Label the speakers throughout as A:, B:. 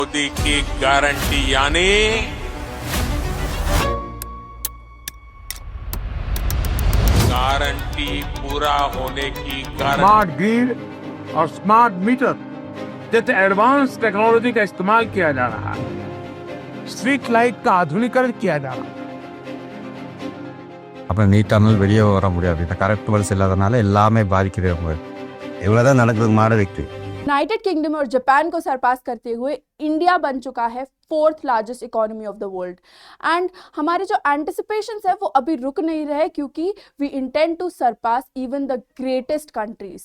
A: मोदी की गारंटी यानी गारंटी पूरा होने की गारंटी।
B: स्मार्ट ग्रिड और स्मार्ट मीटर जैसे एडवांस टेक्नोलॉजी का इस्तेमाल किया जा रहा है। स्ट्रीट लाइट का आधुनिकीकरण किया जा रहा है।
C: அப்புறம் நீட்டாமல் வெளியே வர முடியாது. இந்த கரெக்ட் பல்ஸ் இல்லாதனால எல்லாமே பாதிக்குது. இவ்வளோதான் நடக்குது மாட வெற்றி.
D: यूनाइटेड किंगडम और जापान को सरपास करते हुए इंडिया बन चुका है 4th largest economy of the world. And हमारे जो एंटिसिपेशंस है वो अभी रुक नहीं रहे, क्योंकि we intend to surpass even the greatest countries.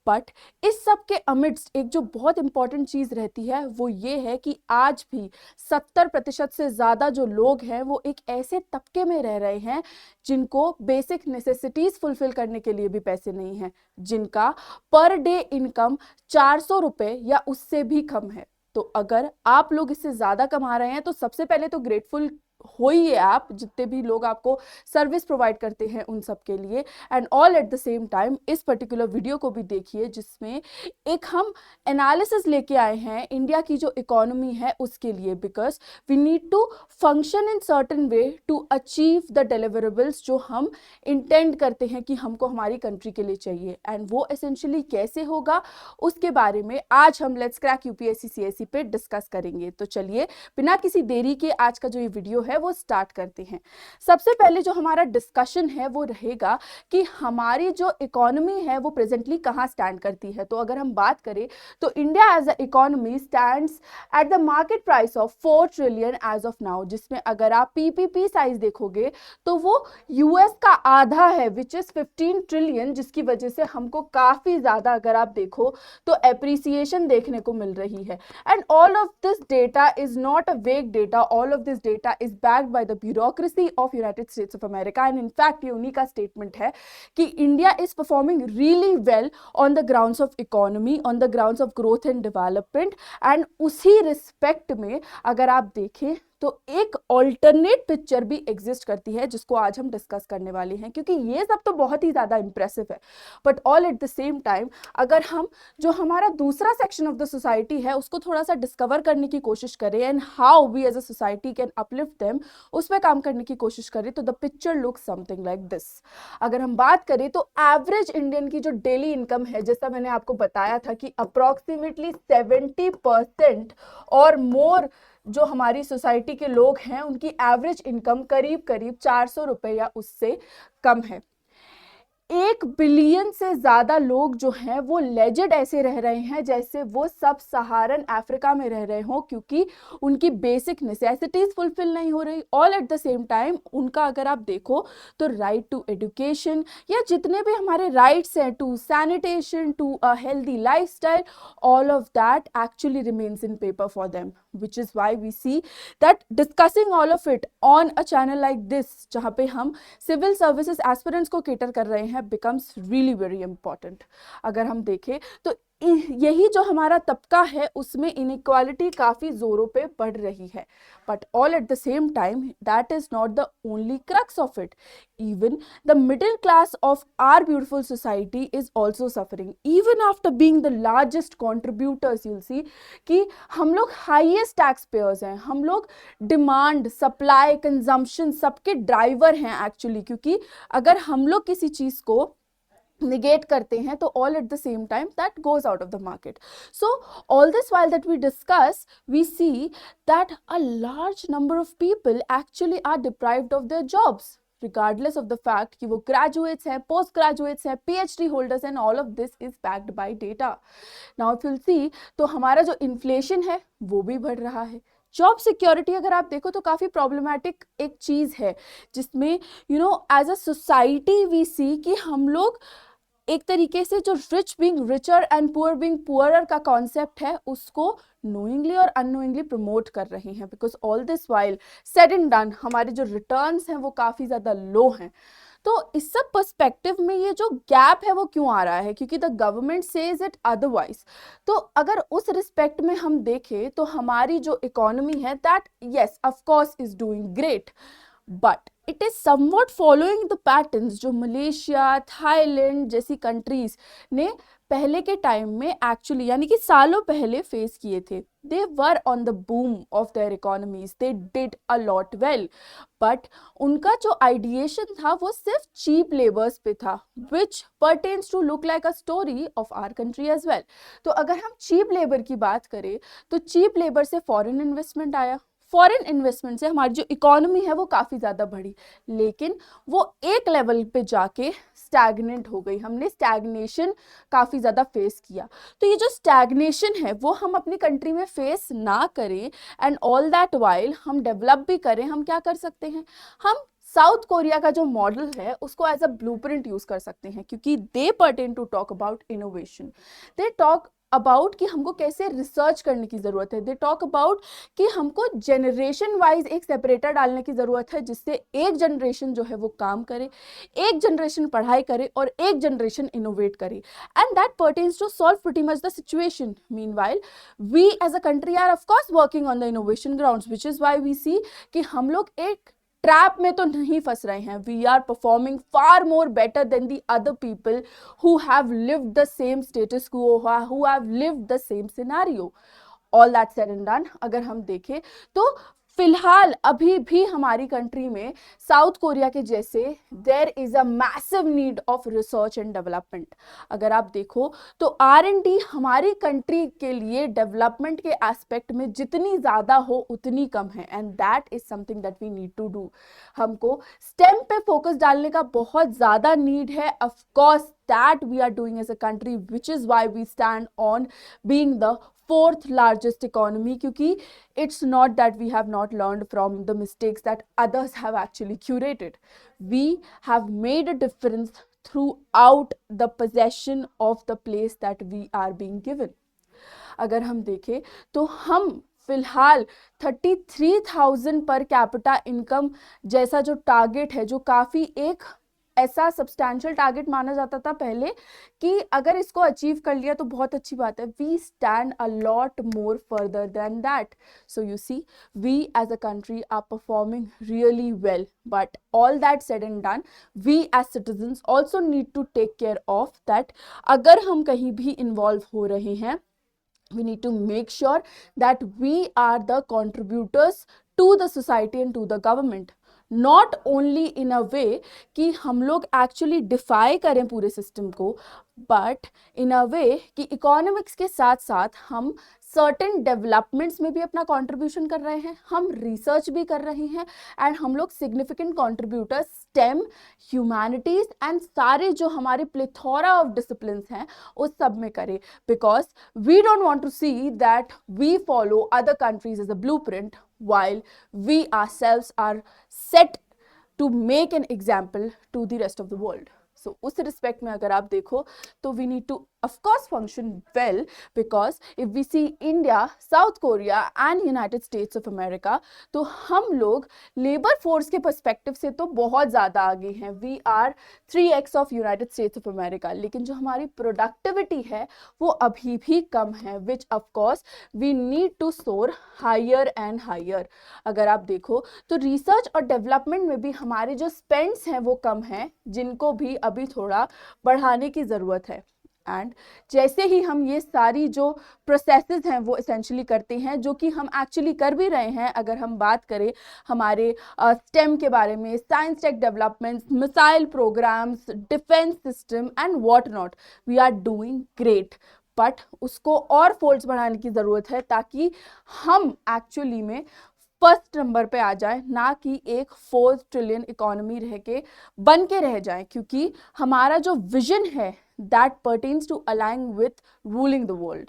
D: But इस सब के अमिड्स्ट एक जो बहुत इंपॉर्टेंट चीज रहती है वो ये है कि आज भी 70% से ज्यादा जो लोग हैं वो एक ऐसे तबके में रह रहे हैं जिनको बेसिक नेसेसिटीज फुलफिल करने के लिए भी पैसे नहीं हैं, जिनका पर डे इनकम 400 रुपए या उससे भी कम है। तो अगर आप लोग इससे ज्यादा कमा रहे हैं तो सबसे पहले तो ग्रेटफुल होइए आप, जितने भी लोग आपको सर्विस प्रोवाइड करते हैं उन सब के लिए। And all at the same time इस पर्टिकुलर वीडियो को भी देखिए जिसमें एक हम एनालिसिस लेके आए हैं इंडिया की जो इकोनॉमी है उसके लिए, because we need to function in certain way to achieve the deliverables जो हम इंटेंड करते हैं कि हमको हमारी कंट्री के लिए चाहिए। एंड वो एसेंशियली कैसे होगा उसके बारे में आज हम लेट्स क्रैक यूपीएससी सीएससी पे डिस्कस करेंगे। तो चलिए बिना किसी देरी के आज का जो ये वीडियो है वो स्टार्ट करते हैं। सबसे पहले जो हमारा डिस्कशन है वो रहेगा कि हमारी जो इकोनॉमी है वो प्रेजेंटली कहां स्टैंड करती है। तो अगर हम बात करें तो India as a economy stands at the market price of 4 trillion as of now, जिसमें अगर आप पीपीपी साइज देखोगे तो वो यूएस का आधा है विच इज 15 ट्रिलियन, जिसकी वजह से हमको काफी ज्यादा अगर आप देखो तो एप्रिसिएशन देखने को मिल रही है। And all of this data is not a vague data, all of this data is backed by the bureaucracy of United States of America, and in fact ये उन्हीं का स्टेटमेंट है कि India is performing really well on the grounds of economy, on the grounds of growth and development। and उसी respect में अगर आप देखें तो एक ऑल्टरनेट पिक्चर भी एग्जिस्ट करती है जिसको आज हम डिस्कस करने वाले हैं, क्योंकि ये सब तो बहुत ही ज्यादा इंप्रेसिव है। But all at the same time अगर हम जो हमारा दूसरा सेक्शन ऑफ द सोसाइटी है उसको थोड़ा सा डिस्कवर करने की कोशिश करें and how we as a society can uplift them, उस पर काम करने की कोशिश करें तो the picture look something like this. अगर हम बात करें तो एवरेज इंडियन की जो डेली इनकम है, जैसा मैंने आपको बताया था कि अप्रोक्सीमेटली 70% और मोर जो हमारी सोसाइटी के लोग हैं उनकी एवरेज इनकम करीब करीब 400 रुपए या उससे कम है। 1 बिलियन से ज्यादा लोग जो हैं वो लेजेड ऐसे रह रहे हैं जैसे वो सब सहारन अफ्रीका में रह रहे हो, क्योंकि उनकी बेसिक नेसेसिटीज फुलफिल नहीं हो रही। All at the same time उनका अगर आप देखो तो राइट टू एजुकेशन या जितने भी हमारे राइट्स हैं to sanitation to a healthy lifestyle, all of that actually remains in paper for them, which is why we see that discussing all of it on a channel like this जहाँ पे हम civil services aspirants को cater कर रहे हैं becomes really very important। अगर हम देखें तो यही जो हमारा तबका है उसमें इनइक्वालिटी काफी जोरों पे बढ़ रही है। But all at the same time that is not the only crux of it, even the middle class of our beautiful society is also suffering even after being the largest contributors. You'll see कि हम लोग highest tax payers हैं, हम लोग demand supply consumption सबके driver हैं actually, क्योंकि अगर हम लोग किसी चीज को negate करते हैं तो all at the same time that goes out of the market। So all this while that we discuss, we see that a large number of people actually are deprived of their jobs regardless of the fact कि वो graduates हैं, post graduates हैं, PhD holders and all of this is backed by data। Now if you'll see तो हमारा जो inflation है वो भी बढ़ रहा है। जॉब सिक्योरिटी अगर आप देखो तो काफी प्रॉब्लमैटिक एक चीज है जिसमें you know as a society we see कि हम लोग एक तरीके से जो rich being richer and poor being poorer का कॉन्सेप्ट है उसको नोइंगली और अननोइंगली प्रमोट कर रहे हैं, because all this while said and done हमारे जो रिटर्न्स हैं वो काफी ज्यादा लो हैं। तो इस सब पर्सपेक्टिव में ये जो गैप है वो क्यों आ रहा है, क्योंकि the government says it otherwise. तो अगर उस रिस्पेक्ट में हम देखें तो हमारी जो इकोनॉमी है that yes of course is doing great, but it is somewhat following the patterns जो मलेशिया थाईलैंड जैसी कंट्रीज ने पहले के टाइम में एक्चुअली यानी कि सालों पहले फेस किए थे. They were on the boom of their economies, they did a lot well, but उनका जो आइडिएशन था वो सिर्फ चीप लेबर्स पे था, which pertains to look like a story of our country as well. तो अगर हम चीप लेबर की बात करें तो चीप लेबर से फॉरेन इन्वेस्टमेंट आया, फॉरेन इन्वेस्टमेंट से हमारी जो इकोनॉमी है वो काफ़ी ज़्यादा बढ़ी, लेकिन वो एक लेवल पे जाके स्टैग्नेंट हो गई. हमने स्टैग्नेशन काफ़ी ज़्यादा फेस किया. तो ये जो स्टैग्नेशन है वो हम अपनी कंट्री में फेस ना करें एंड ऑल दैट वाइल हम डेवलप भी करें. हम क्या कर सकते हैं, हम साउथ कोरिया का जो मॉडल है उसको एज अ ब्लूप्रिंट यूज़ कर सकते हैं, क्योंकि they pertain to talk about innovation. They talk about कि हमको कैसे रिसर्च करने की ज़रूरत है. दे टॉक अबाउट कि हमको जनरेशन वाइज एक सेपरेटर डालने की ज़रूरत है, जिससे एक जनरेशन जो है वो काम करे, एक जनरेशन पढ़ाई करे और एक जनरेशन इनोवेट करे. And that pertains to solve pretty much the situation. Meanwhile we as a country are of course working on the innovation grounds, which is why we see कि हम लोग एक ट्रैप में तो नहीं फंस रहे हैं. We are performing far more better than the other people who have lived the same status quo, who have lived the same scenario. All that said and done, अगर हम देखें तो फिलहाल अभी भी हमारी कंट्री में साउथ कोरिया के जैसे there is a massive need of research and development. अगर आप देखो तो R&D हमारी कंट्री के लिए डेवलपमेंट के एस्पेक्ट में जितनी ज़्यादा हो उतनी कम है, and that is something that we need to do. हमको स्टेम पे फोकस डालने का बहुत ज़्यादा नीड है. Of course that we are doing as a country, which is why we stand on being the fourth largest economy, क्योंकि it's not that we have not learned from the mistakes that others have actually curated. We have made a difference throughout the possession of the place that we are being given. अगर हम देखें तो हम फिलहाल 33,000 per capita income जैसा जो target है, जो काफ़ी एक ऐसा सब्सटैंशियल टारगेट माना जाता था पहले कि अगर इसको अचीव कर लिया तो बहुत अच्छी बात है. We stand a lot more further than that. So you see we as a country are performing really well, but all that said and done we as citizens also need to take care of that. अगर हम कहीं भी involve हो रहे हैं, we need to make sure that we are the contributors to the society and to the government. Not only in a way कि हम लोग एक्चुअली डिफाई करें पूरे सिस्टम को, बट इन अ वे कि इकोनॉमिक्स के साथ साथ हम सर्टेन डेवलपमेंट्स में भी अपना कंट्रीब्यूशन कर रहे हैं, हम रिसर्च भी कर रहे हैं, एंड हम लोग significant contributors stem, humanities and सारे जो हमारे प्लेथोरा ऑफ डिसिप्लिन्स हैं उस सब में करें. Because we don't want to see that we follow other countries as a blueprint while we ourselves are set to make an example to the rest of the world. So उस respect में अगर आप देखो तो we need to of course function well, because if we see India, South Korea and United States of America, तो हम लोग labour force के पर्सपेक्टिव से तो बहुत ज़्यादा आगे हैं. We are 3x of United States of America, लेकिन जो हमारी प्रोडक्टिविटी है वो अभी भी कम है, which of course we need to soar higher and higher. अगर आप देखो तो रिसर्च और डेवलपमेंट में भी हमारे जो स्पेंड्स हैं वो कम हैं, जिनको भी अभी थोड़ा बढ़ाने की ज़रूरत है. एंड जैसे ही हम ये सारी जो प्रोसेसेस हैं वो एसेंशियली करते हैं, जो कि हम एक्चुअली कर भी रहे हैं. अगर हम बात करें हमारे स्टेम के बारे में, science tech developments, missile programs, defence system and what not, we are doing great, but उसको और फोल्ड्स बढ़ाने की ज़रूरत है ताकि हम एक्चुअली में फर्स्ट नंबर पे आ जाए, ना कि एक 4 ट्रिलियन इकोनॉमी बन के रह जाए. क्योंकि हमारा जो विजन है that pertains to align with ruling the world,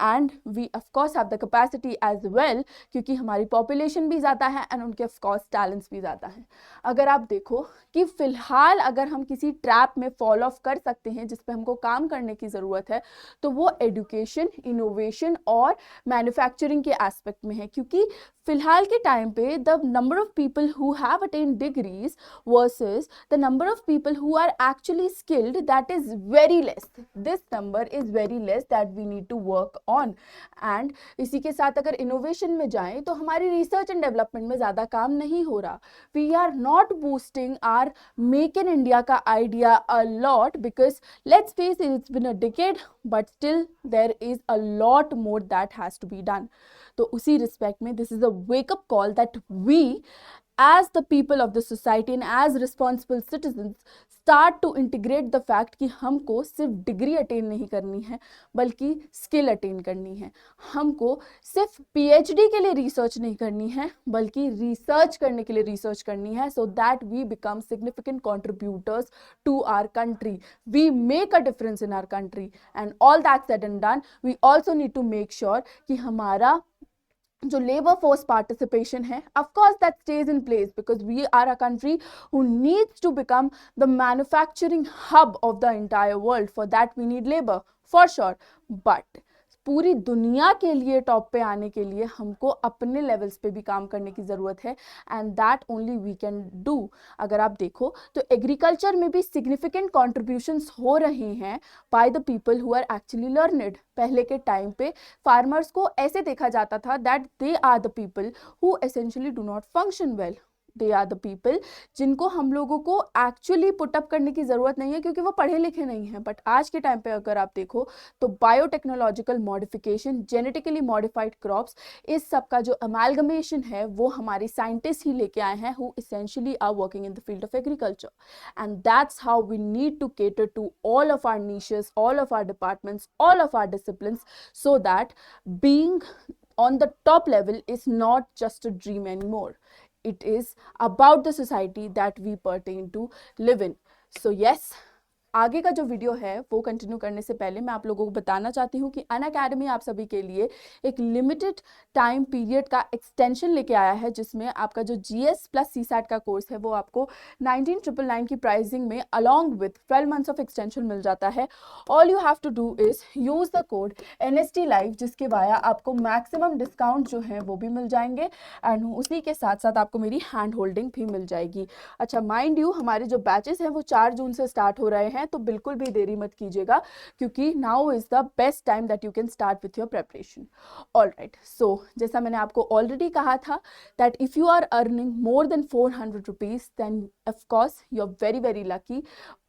D: and we of course have the capacity as well, क्योंकि हमारी population भी ज़्यादा है and उनके of course talents भी ज़्यादा हैं. अगर आप देखो कि फ़िलहाल अगर हम किसी ट्रैप में फॉल ऑफ कर सकते हैं जिस पे हमको काम करने की ज़रूरत है, तो वो एजुकेशन, इनोवेशन और मैन्युफैक्चरिंग के एस्पेक्ट में है. क्योंकि फिलहाल के टाइम पे the number of people who have attend degrees versus the number of people who are actually skilled, that is very less. This number is very less areas that we need to work on. And इसी के साथ अगर innovation में जाएं तो हमारी research and development में ज़्यादा काम नहीं हो रहा. We are not boosting our Make in India का idea a lot, because let's face it, it's been a decade, but still there is a lot more that has to be done. तो उसी respect में this is a wake up call that we as the people of the society and as responsible citizens start to integrate the fact कि हमको सिर्फ degree attain नहीं करनी है बल्कि स्किल अटेन करनी है. हमको सिर्फ पीएचडी के लिए रिसर्च नहीं करनी है बल्कि रिसर्च करने के लिए रिसर्च करनी है, so that we become significant contributors to our country. We make a difference in our country, and all that said and done, we also need to make sure कि हमारा जो लेबर फोर्स पार्टिसिपेशन है, of course that stage in place because we are a country who needs to become the manufacturing hub of the entire world. For that we need labour for sure, but पूरी दुनिया के लिए top पे आने के लिए हमको अपने लेवल्स पे भी काम करने की ज़रूरत है, and that only we can do. अगर आप देखो तो एग्रीकल्चर में भी सिग्निफिकेंट कॉन्ट्रीब्यूशंस हो रहे हैं by the people who are actually learned. पहले के टाइम पे फार्मर्स को ऐसे देखा जाता था that they are the people who essentially do not function well. They are the people जिनको हम लोगों को एक्चुअली पुटअप करने की ज़रूरत नहीं है क्योंकि वो पढ़े लिखे नहीं हैं. बट आज के टाइम पे अगर आप देखो तो biotechnological modification, genetically modified crops, इस सब का जो अमेलगमेशन है वो हमारे साइंटिस्ट ही लेके आए हैं who essentially are working in the field of agriculture. And that's how we need to cater to all of our niches, all of our departments, all of our disciplines, so that being on the top level is not just a dream anymore. It is about the society that we pertain to live in. So yes, आगे का जो video है वो continue करने से पहले मैं आप लोगों को बताना चाहती हूँ कि अनअकैडमी आप सभी के लिए एक लिमिटेड टाइम पीरियड का एक्सटेंशन लेके आया है, जिसमें आपका जो जीएस प्लस सीसैट का कोर्स है वो आपको 19,999 की प्राइसिंग में along with 12 months of extension मिल जाता है. All you have to do is use the code NST Live, जिसके वाया आपको मैक्सिमम डिस्काउंट जो है वो भी मिल जाएंगे, एंड उसी के साथ साथ आपको मेरी हैंड होल्डिंग भी मिल जाएगी. अच्छा, माइंड यू हमारे जो बैचेस हैं वो 4 जून से स्टार्ट हो रहे हैं, तो बिल्कुल भी देरी मत कीजिएगा क्योंकि now is the best time that you can start with your preparation. Alright, so जैसा मैंने आपको ऑलरेडी कहा था that if you are earning more than 400 rupees then of course you are very very lucky,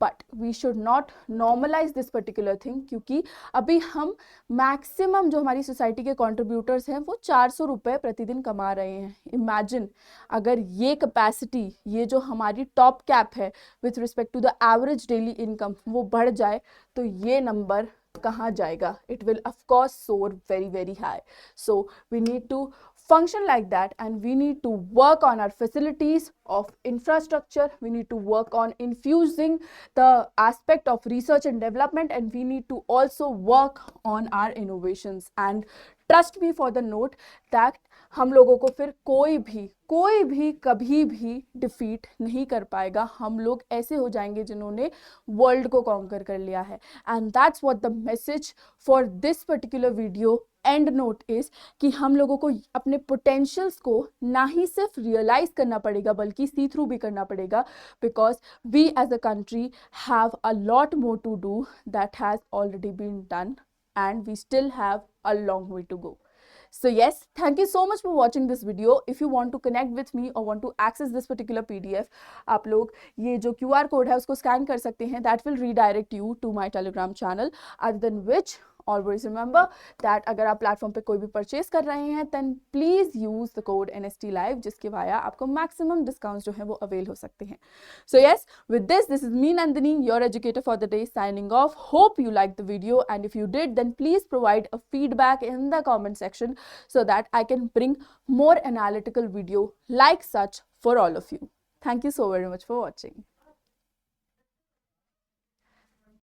D: but we should not normalise this particular thing क्योंकि अभी हम maximum जो हमारी सोसाइटी के कॉन्ट्रीब्यूटर्स हैं वो 400 रुपये प्रतिदिन कमा रहे हैं. इमेजिन अगर ये कैपेसिटी, ये जो हमारी टॉप कैप है with respect to the average daily income, वो बढ़ जाए तो ये नंबर कहाँ जाएगा? It will of course soar very very high. So we need to function like that, and we need to work on our facilities of infrastructure. We need to work on infusing the aspect of research and development, and we need to also work on our innovations. And trust me for the note that हम लोगों को फिर कोई भी कभी भी defeat नहीं कर पाएगा. हम लोग ऐसे हो जाएंगे जिन्होंने वर्ल्ड को कॉन्कर कर लिया है. And that's what the message for this particular video and note is कि हम लोगों को अपने पोटेंशियल्स को ना ही सिर्फ रियलाइज करना पड़ेगा बल्कि सी थ्रू भी करना पड़ेगा, because we as a country have a lot more to do that has already been done, and we still have a long way to go. So yes, thank you so much for watching this video. If you want to connect with me or want to access this particular PDF, आप लोग ये जो QR code है उसको scan कर सकते हैं. That will redirect you to my Telegram channel. Other than which, always remember that अगर आप प्लेटफॉर्म पे कोई भी परचेज कर रहे हैं then please use the code NST Live, जिसके वाया आपको मैक्सिमम डिस्काउंट्स जो है वो अवेल हो सकते हैं. So yes, with this is me Nandini, your educator for the day, signing off. Hope you liked the video, and if you did then please provide a feedback in the comment section so that I can bring more analytical video like such for all of you. Thank you so very much for watching.